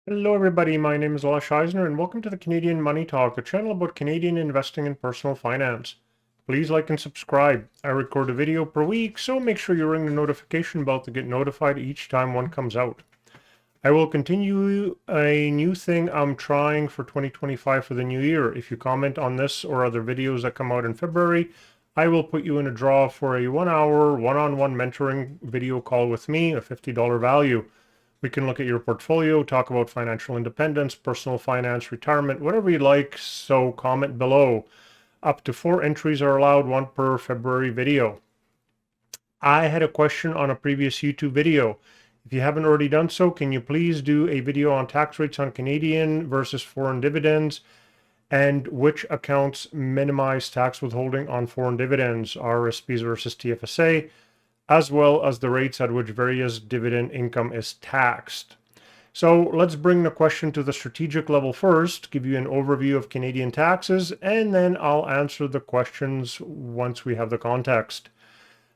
Hello everybody, my name is Lush Eisner and welcome to the Canadian Money Talk, a channel about Canadian investing and personal finance. Please like and subscribe. I record a video per week, so make sure you ring the notification bell to get notified each time one comes out. I will continue a new thing I'm trying for 2025 for the new year. If you comment on this or other videos that come out in February, I will put you in a draw for a 1 hour one-on-one mentoring video call with me, a $50 value. We can look at your portfolio, talk about financial independence, personal finance, retirement, whatever you like. So comment below. Up to 4 entries are allowed, one per February video. I had a question on a previous YouTube video. If you haven't already done so, can you please do a video on tax rates on Canadian versus foreign dividends and which accounts minimize tax withholding on foreign dividends, RRSPs versus TFSA, as well as the rates at which various dividend income is taxed. So let's bring the question to the strategic level first, give you an overview of Canadian taxes, and then I'll answer the questions once we have the context.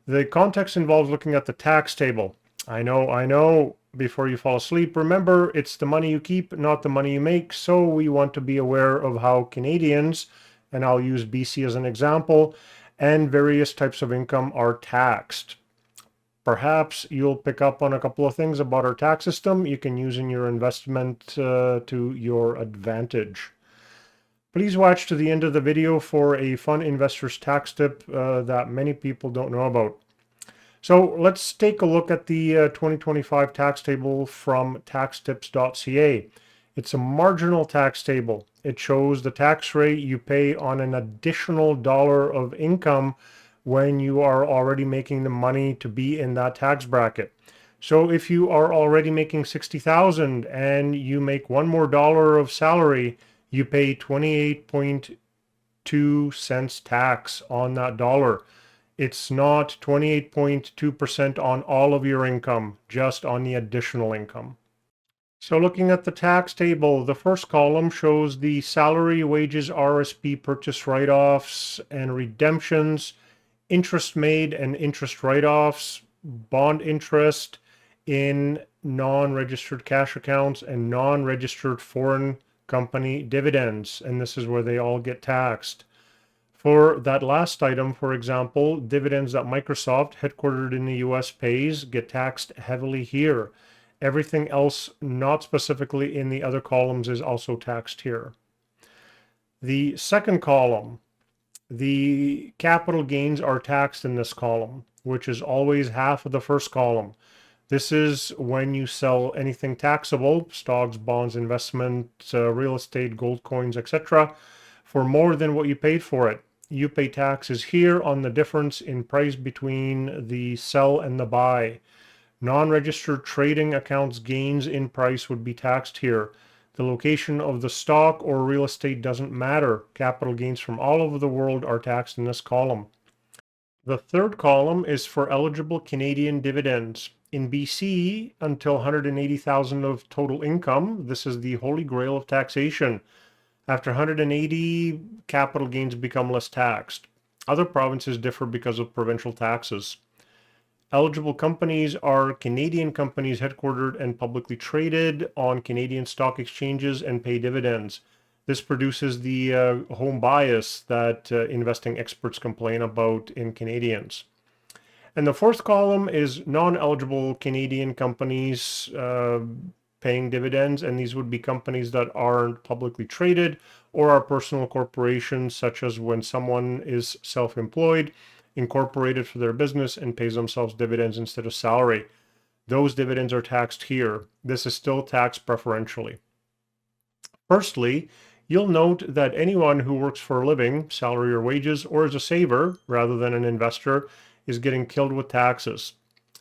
The context involves looking at the tax table. I know, before you fall asleep, remember it's the money you keep, not the money you make. So we want to be aware of how Canadians, and I'll use BC as an example, and various types of income are taxed. Perhaps you'll pick up on a couple of things about our tax system you can use in your investment to your advantage. Please watch to the end of the video for a fun investor's tax tip that many people don't know about. So let's take a look at the 2025 tax table from taxtips.ca. It's a marginal tax table. It shows the tax rate you pay on an additional dollar of income when you are already making the money to be in that tax bracket. So if you are already making 60,000 and you make one more dollar of salary, you pay 28.2 cents tax on that dollar. It's not 28.2% on all of your income, just on the additional income. So looking at the tax table, the first column shows the salary, wages, RSP, purchase write-offs and redemptions, interest made and interest write-offs, bond interest in non-registered cash accounts, and non-registered foreign company dividends. And this is where they all get taxed. For that last item, for example, dividends that Microsoft, headquartered in the US, pays get taxed heavily here. Everything else not specifically in the other columns is also taxed here. The second column, the capital gains are taxed in this column, which is always half of the first column. This is when you sell anything taxable, stocks, bonds, investment, real estate, gold coins, etc., for more than what you paid for it. You pay taxes here on the difference in price between the sell and the buy. Non-registered trading accounts gains in price would be taxed here. The location of the stock or real estate doesn't matter. Capital gains from all over the world are taxed in this column. The third column is for eligible Canadian dividends. In BC, until 180,000 of total income, this is the holy grail of taxation. After 180, capital gains become less taxed. Other provinces differ because of provincial taxes. Eligible companies are Canadian companies headquartered and publicly traded on Canadian stock exchanges and pay dividends. This produces the home bias that investing experts complain about in Canadians. And the fourth column is non-eligible Canadian companies paying dividends, and these would be companies that aren't publicly traded or are personal corporations, such as when someone is self-employed, incorporated for their business, and pays themselves dividends instead of salary. Those dividends are taxed here. This is still taxed preferentially. Firstly, you'll note that anyone who works for a living, salary or wages, or is a saver rather than an investor is getting killed with taxes.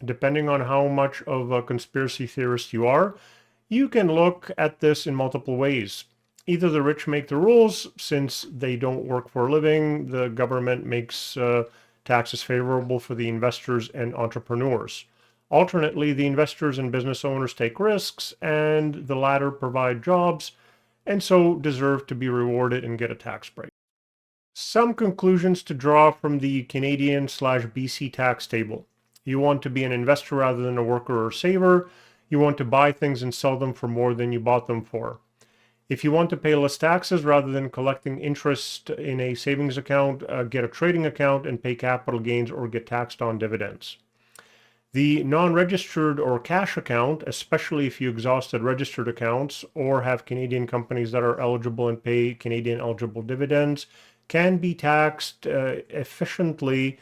Depending on how much of a conspiracy theorist you are, you can look at this in multiple ways. Either the rich make the rules, since they don't work for a living, the government makes taxes favorable for the investors and entrepreneurs. Alternately, the investors and business owners take risks, and the latter provide jobs, and so deserve to be rewarded and get a tax break. Some conclusions to draw from the Canadian/BC tax table. You want to be an investor rather than a worker or saver. you want to buy things and sell them for more than you bought them for. If you want to pay less taxes rather than collecting interest in a savings account, get a trading account and pay capital gains or get taxed on dividends. The non-registered or cash account, especially if you exhausted registered accounts or have Canadian companies that are eligible and pay Canadian eligible dividends, can be taxed efficiently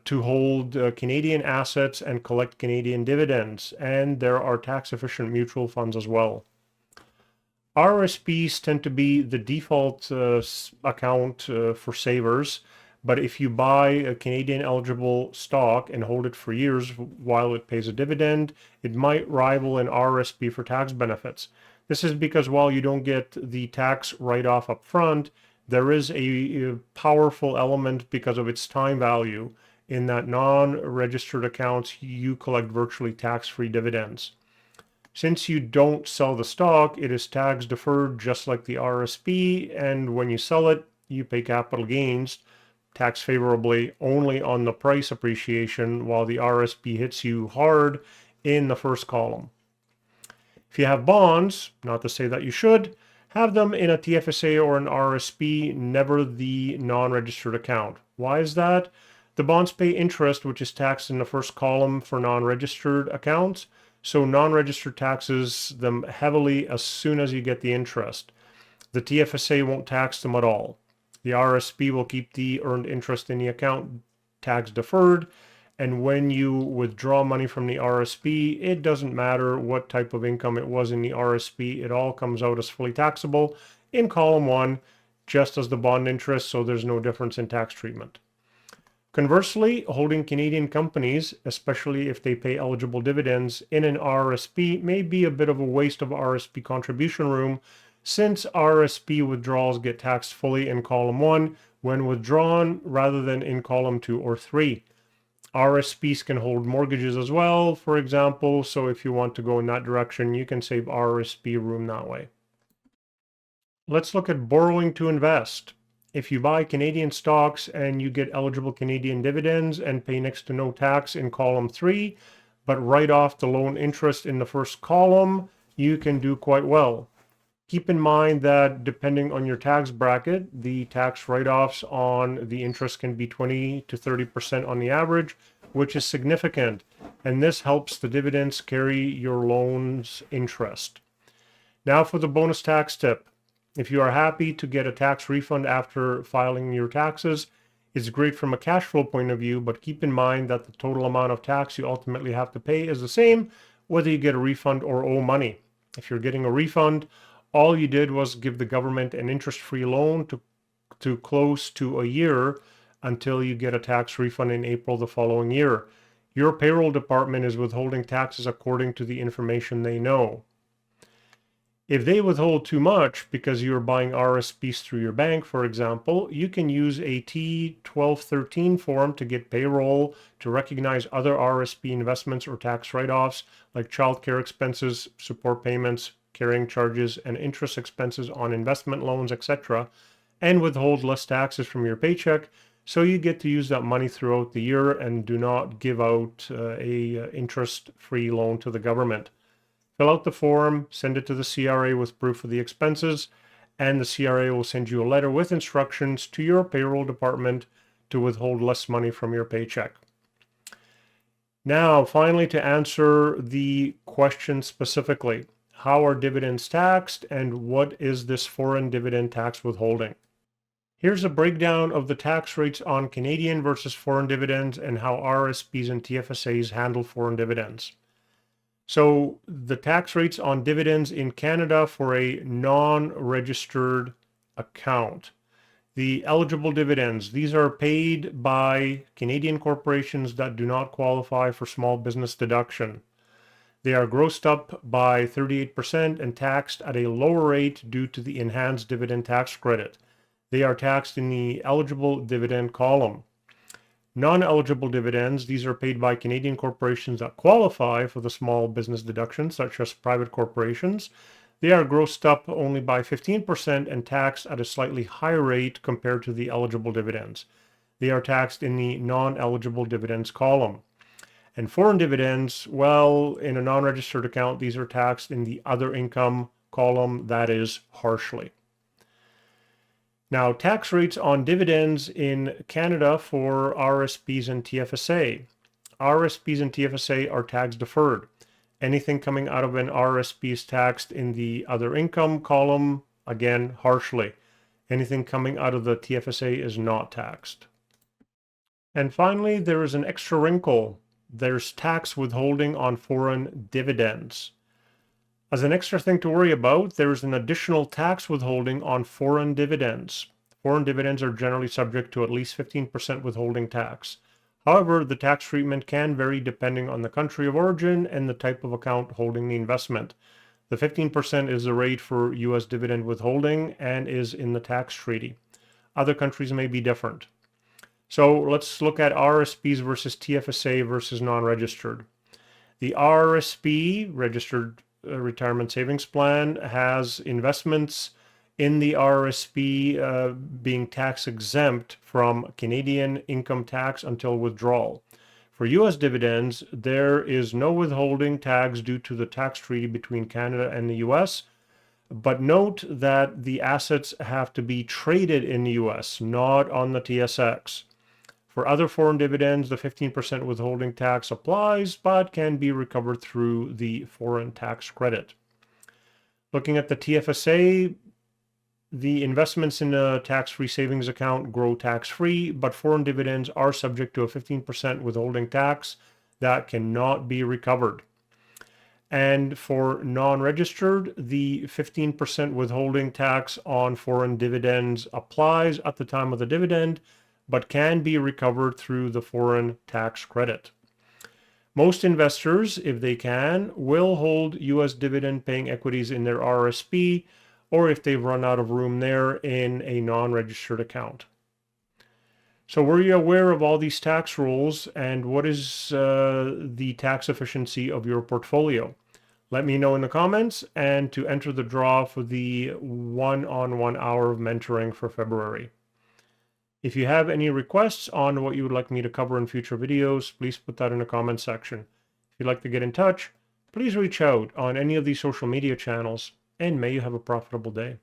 to hold Canadian assets and collect Canadian dividends. And there are tax efficient mutual funds as well. RSPs tend to be the default account for savers, but if you buy a Canadian eligible stock and hold it for years while it pays a dividend, it might rival an RSP for tax benefits. This is because while you don't get the tax write-off up front, there is a powerful element because of its time value in that non-registered accounts you collect virtually tax-free dividends. Since you don't sell the stock, it is tax deferred just like the RSP, and when you sell it, you pay capital gains tax favorably only on the price appreciation, while the RSP hits you hard in the first column. If you have bonds, not to say that you should, have them in a TFSA or an RSP, never the non-registered account. Why is that? The bonds pay interest, which is taxed in the first column for non-registered accounts. So non-registered taxes them heavily as soon as you get the interest. The TFSA won't tax them at all. The RSP will keep the earned interest in the account tax deferred. And when you withdraw money from the RSP, it doesn't matter what type of income it was in the RSP. It all comes out as fully taxable in column 1, just as the bond interest, so there's no difference in tax treatment. Conversely, holding Canadian companies, especially if they pay eligible dividends in an RSP, may be a bit of a waste of RSP contribution room, since RSP withdrawals get taxed fully in column 1 when withdrawn rather than in column 2 or 3. RSPs can hold mortgages as well, for example, so if you want to go in that direction, you can save RSP room that way. Let's look at borrowing to invest. If you buy Canadian stocks and you get eligible Canadian dividends and pay next to no tax in column 3, but write off the loan interest in the first column, you can do quite well. Keep in mind that depending on your tax bracket, the tax write-offs on the interest can be 20 to 30% on the average, which is significant. And this helps the dividends carry your loan's interest. Now for the bonus tax tip. If you are happy to get a tax refund after filing your taxes, it's great from a cash flow point of view, but keep in mind that the total amount of tax you ultimately have to pay is the same whether you get a refund or owe money. If you're getting a refund, all you did was give the government an interest-free loan to close to a year until you get a tax refund in April the following year. Your payroll department is withholding taxes according to the information they know. If they withhold too much because you're buying RSPs through your bank, for example, you can use a T1213 form to get payroll to recognize other RSP investments or tax write-offs like childcare expenses, support payments, carrying charges, and interest expenses on investment loans, etc., and withhold less taxes from your paycheck, so you get to use that money throughout the year and do not give out a interest-free loan to the government. Fill out the form, send it to the CRA with proof of the expenses, and the CRA will send you a letter with instructions to your payroll department to withhold less money from your paycheck. Now, finally, to answer the question specifically, how are dividends taxed and what is this foreign dividend tax withholding? Here's a breakdown of the tax rates on Canadian versus foreign dividends and how RSPs and TFSAs handle foreign dividends. So the tax rates on dividends in Canada for a non-registered account. The eligible dividends, these are paid by Canadian corporations that do not qualify for small business deduction. They are grossed up by 38% and taxed at a lower rate due to the enhanced dividend tax credit. They are taxed in the eligible dividend column. Non-eligible dividends, these are paid by Canadian corporations that qualify for the small business deduction, such as private corporations. They are grossed up only by 15% and taxed at a slightly higher rate compared to the eligible dividends. They are taxed in the non-eligible dividends column. And foreign dividends, well, in a non-registered account, these are taxed in the other income column, that is harshly. Now, tax rates on dividends in Canada for RSPs and TFSA. RSPs and TFSA are tax deferred. Anything coming out of an RSP is taxed in the other income column, again, harshly. Anything coming out of the TFSA is not taxed. And finally, there is an extra wrinkle. There's tax withholding on foreign dividends. As an extra thing to worry about, there is an additional tax withholding on foreign dividends. Foreign dividends are generally subject to at least 15% withholding tax. However, the tax treatment can vary depending on the country of origin and the type of account holding the investment. The 15% is the rate for U.S. dividend withholding and is in the tax treaty. Other countries may be different. So let's look at RSPs versus TFSA versus non-registered. The RSP, Registered Retirement Savings Plan, has investments in the RSP being tax exempt from Canadian income tax until withdrawal. For U.S. dividends, there is no withholding tax due to the tax treaty between Canada and the U.S., but note that the assets have to be traded in the U.S., not on the TSX. For other foreign dividends, the 15% withholding tax applies, but can be recovered through the foreign tax credit. Looking at the TFSA, the investments in a tax-free savings account grow tax-free, but foreign dividends are subject to a 15% withholding tax that cannot be recovered. And for non-registered, the 15% withholding tax on foreign dividends applies at the time of the dividend, but can be recovered through the foreign tax credit. Most investors, if they can, will hold U.S. dividend-paying equities in their RSP, or if they've run out of room there, in a non-registered account. So were you aware of all these tax rules, and what is the tax efficiency of your portfolio? Let me know in the comments, and to enter the draw for the one-on-one hour of mentoring for February. If you have any requests on what you would like me to cover in future videos, please put that in the comment section. If you'd like to get in touch, please reach out on any of these social media channels, and may you have a profitable day.